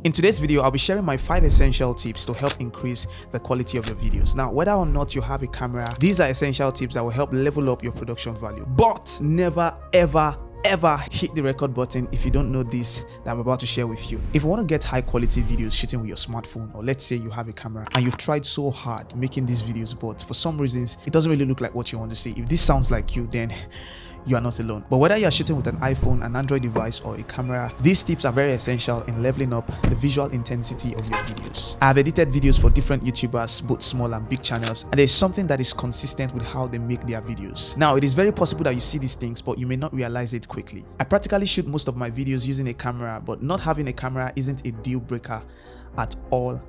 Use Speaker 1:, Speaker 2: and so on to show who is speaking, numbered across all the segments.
Speaker 1: In today's video, I'll be sharing my 5 essential tips to help increase the quality of your videos. Now, whether or not you have a camera, these are essential tips that will help level up your production value. But never ever hit the record button if you don't know this that I'm about to share with you. If you want to get high quality videos shooting with your smartphone, or let's say you have a camera and you've tried so hard making these videos, but for some reasons it doesn't really look like what you want to see. If this sounds like you, then you are not alone. But whether you are shooting with an iPhone, an Android device, or a camera, these tips are very essential in leveling up the visual intensity of your videos. I have edited videos for different YouTubers, both small and big channels, and there's something that is consistent with how they make their videos. Now, it is very possible that you see these things, but you may not realize it quickly. I practically shoot most of my videos using a camera, but not having a camera isn't a deal breaker at all.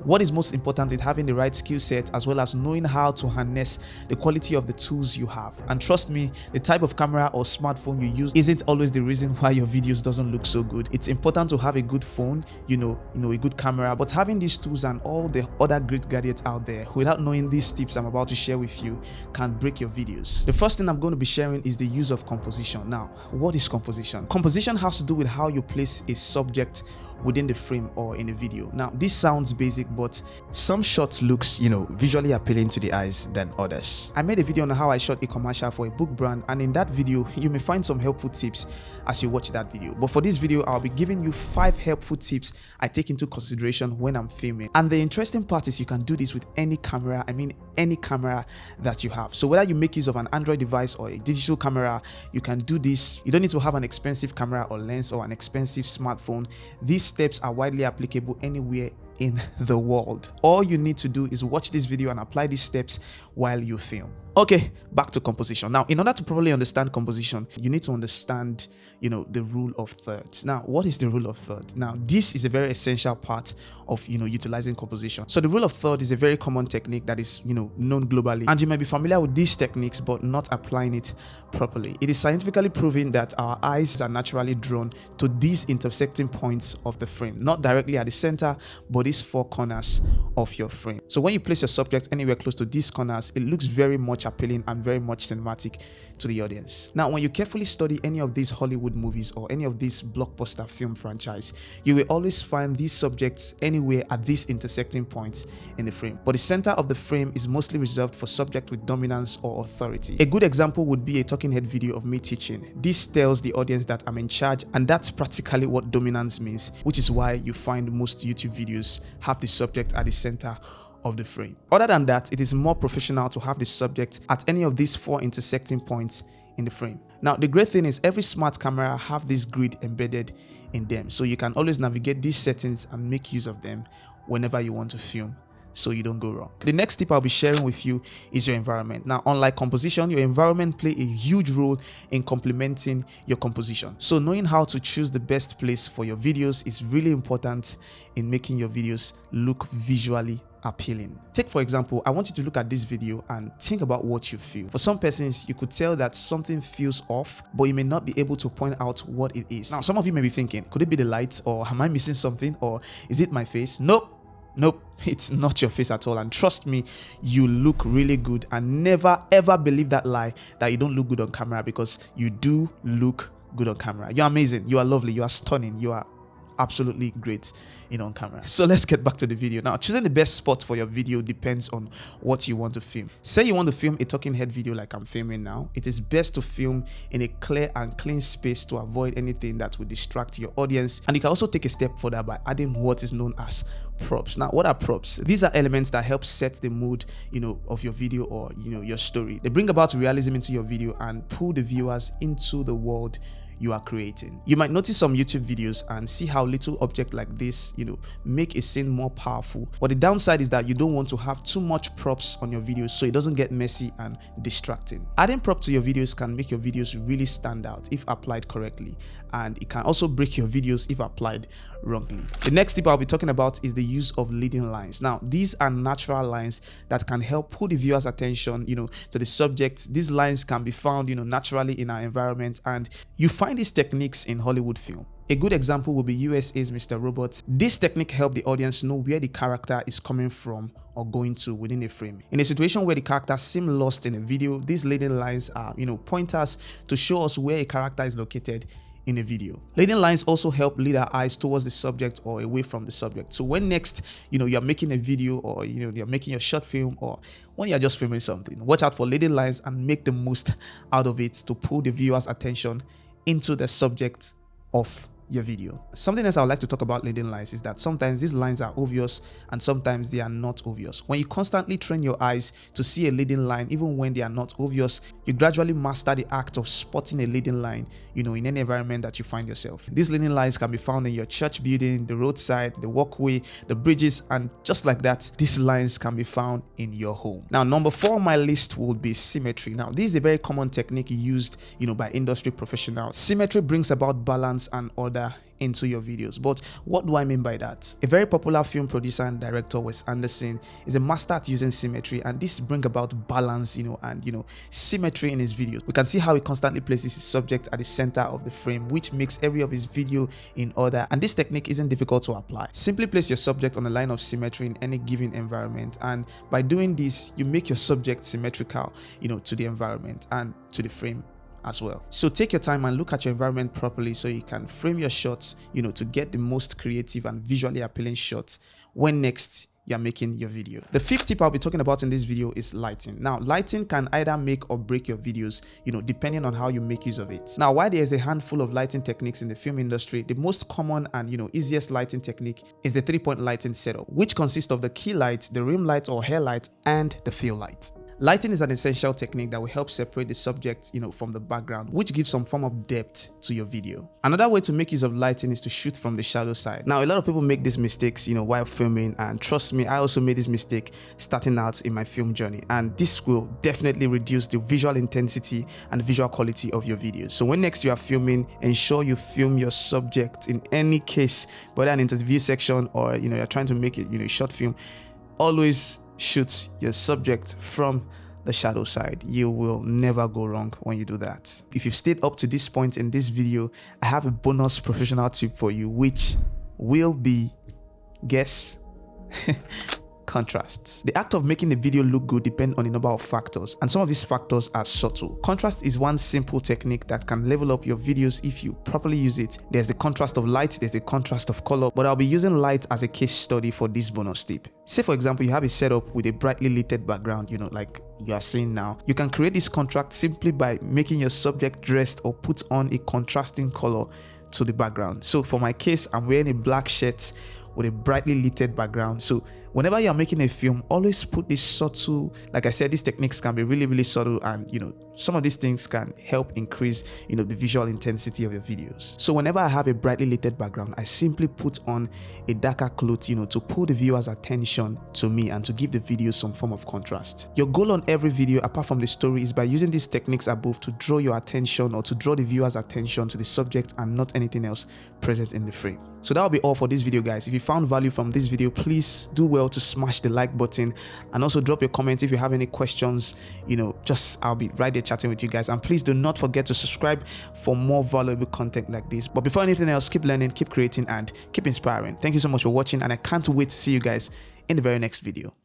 Speaker 1: What is most important is having the right skill set, as well as knowing how to harness the quality of the tools you have. And trust me, the type of camera or smartphone you use isn't always the reason why your videos doesn't look so good. It's important to have a good phone, you know, a good camera, but having these tools and all the other great gadgets out there without knowing these tips I'm about to share with you can break your videos. The first thing I'm going to be sharing is the use of composition. Now, what is composition? Composition has to do with how you place a subject within the frame or in a video. Now, this sounds basic, but some shots looks, visually appealing to the eyes than others. I made a video on how I shot a commercial for a book brand, and in that video, you may find some helpful tips as you watch that video. But for this video, I'll be giving you 5 helpful tips I take into consideration when I'm filming. And the interesting part is you can do this with any camera, any camera that you have. So whether you make use of an Android device or a digital camera, you can do this. You don't need to have an expensive camera or lens or an expensive smartphone. These steps are widely applicable anywhere in the world. All you need to do is watch this video and apply these steps while you film. Okay, back to composition. Now, in order to properly understand composition, you need to understand, the rule of thirds. Now, what is the rule of thirds? Now, this is a very essential part of, utilizing composition. So the rule of third is a very common technique that is, known globally. And you may be familiar with these techniques, but not applying it properly. It is scientifically proven that our eyes are naturally drawn to these intersecting points of the frame, not directly at the center, but these 4 corners of your frame. So when you place your subject anywhere close to these corners, it looks very much appealing and very much cinematic to the audience. Now, when you carefully study any of these Hollywood movies or any of these blockbuster film franchise, you will always find these subjects anywhere at these intersecting points in the frame. But the center of the frame is mostly reserved for subject with dominance or authority. A good example would be a talking head video of me teaching. This tells the audience that I'm in charge, and that's practically what dominance means, which is why you find most YouTube videos have the subject at the center of the frame. Other than that, it is more professional to have the subject at any of these 4 intersecting points in the frame. Now, the great thing is every smart camera have this grid embedded in them, so you can always navigate these settings and make use of them whenever you want to film, so you don't go wrong. The next tip I'll be sharing with you is your environment. Now, unlike composition, your environment plays a huge role in complementing your composition. So knowing how to choose the best place for your videos is really important in making your videos look visually appealing. Take, for example, I want you to look at this video and think about what you feel. For some persons, you could tell that something feels off, but you may not be able to point out what it is. Now, some of you may be thinking, could it be the light, or am I missing something, or is it my face? Nope, it's not your face at all. And trust me, you look really good. And never ever believe that lie that you don't look good on camera, because you do look good on camera. You're amazing, you are lovely, you are stunning, you are absolutely great on camera. So let's get back to the video. Now, choosing the best spot for your video depends on what you want to film. Say you want to film a talking head video like I'm filming now. It is best to film in a clear and clean space to avoid anything that would distract your audience. And you can also take a step further by adding what is known as props. Now, what are props? These are elements that help set the mood of your video or your story. They bring about realism into your video and pull the viewers into the world you are creating. You might notice some YouTube videos and see how little object like this, make a scene more powerful. But the downside is that you don't want to have too much props on your videos so it doesn't get messy and distracting. Adding props to your videos can make your videos really stand out if applied correctly, and it can also break your videos if applied wrongly. The next tip I'll be talking about is the use of leading lines. Now, these are natural lines that can help pull the viewer's attention, to the subject. These lines can be found, naturally in our environment, and you find these techniques in Hollywood film. A good example would be USA's Mr. Robot. This technique helps the audience know where the character is coming from or going to within a frame. In a situation where the character seems lost in a video, these leading lines are, pointers to show us where a character is located in a video. Leading lines also help lead our eyes towards the subject or away from the subject. So when next, you're making a video, or you're making your short film, or when you're just filming something, watch out for leading lines and make the most out of it to pull the viewer's attention into the subject of your video. Something else I would like to talk about leading lines is that sometimes these lines are obvious and sometimes they are not obvious. When you constantly train your eyes to see a leading line even when they are not obvious, you gradually master the act of spotting a leading line, in any environment that you find yourself. These leading lines can be found in your church building, the roadside, the walkway, the bridges, and just like that, these lines can be found in your home. Now, number 4 on my list would be symmetry. Now, this is a very common technique used, by industry professionals. Symmetry brings about balance and order into your videos. But what do I mean by that? A very popular film producer and director, Wes Anderson, is a master at using symmetry, and this brings about balance, and symmetry in his videos. We can see how he constantly places his subject at the center of the frame, which makes every of his video in order, and this technique isn't difficult to apply. Simply place your subject on a line of symmetry in any given environment, and by doing this, you make your subject symmetrical, to the environment and to the frame as well. So take your time and look at your environment properly so you can frame your shots, to get the most creative and visually appealing shots when next you're making your video. The 5th tip I'll be talking about in this video is lighting. Now, lighting can either make or break your videos, depending on how you make use of it. Now, while there's a handful of lighting techniques in the film industry, the most common and easiest lighting technique is the 3-point lighting setup, which consists of the key light, the rim light or hair light, and the fill light. Lighting is an essential technique that will help separate the subject, from the background, which gives some form of depth to your video. Another way to make use of lighting is to shoot from the shadow side. Now, a lot of people make these mistakes, while filming, and trust me, I also made this mistake starting out in my film journey, and this will definitely reduce the visual intensity and visual quality of your videos. So when next you are filming, ensure you film your subject in any case, whether an interview section or you're trying to make it, a short film. Always shoot your subject from the shadow side. You will never go wrong when you do that. If you've stayed up to this point in this video, I have a bonus professional tip for you, which will be, guess, contrasts. The act of making the video look good depends on a number of factors, and some of these factors are subtle. Contrast is one simple technique that can level up your videos if you properly use it. There's the contrast of light, there's the contrast of color, but I'll be using light as a case study for this bonus tip. Say for example, you have a setup with a brightly lit background, like you are seeing now. You can create this contrast simply by making your subject dressed or put on a contrasting color to the background. So for my case, I'm wearing a black shirt with a brightly lit background. So whenever you're making a film, always put this subtle, like I said, these techniques can be really, really subtle, and some of these things can help increase the visual intensity of your videos. So whenever I have a brightly lit background, I simply put on a darker cloth to pull the viewer's attention to me and to give the video some form of contrast. Your goal on every video, apart from the story, is by using these techniques above to draw your attention or to draw the viewer's attention to the subject and not anything else present in the frame. So that will be all for this video, guys. If you found value from this video, please do well to smash the like button, and also drop your comments if you have any questions. I'll be right there chatting with you guys, and please do not forget to subscribe for more valuable content like this. But before anything else, keep learning, keep creating, and keep inspiring. Thank you so much for watching, and I can't wait to see you guys in the very next video.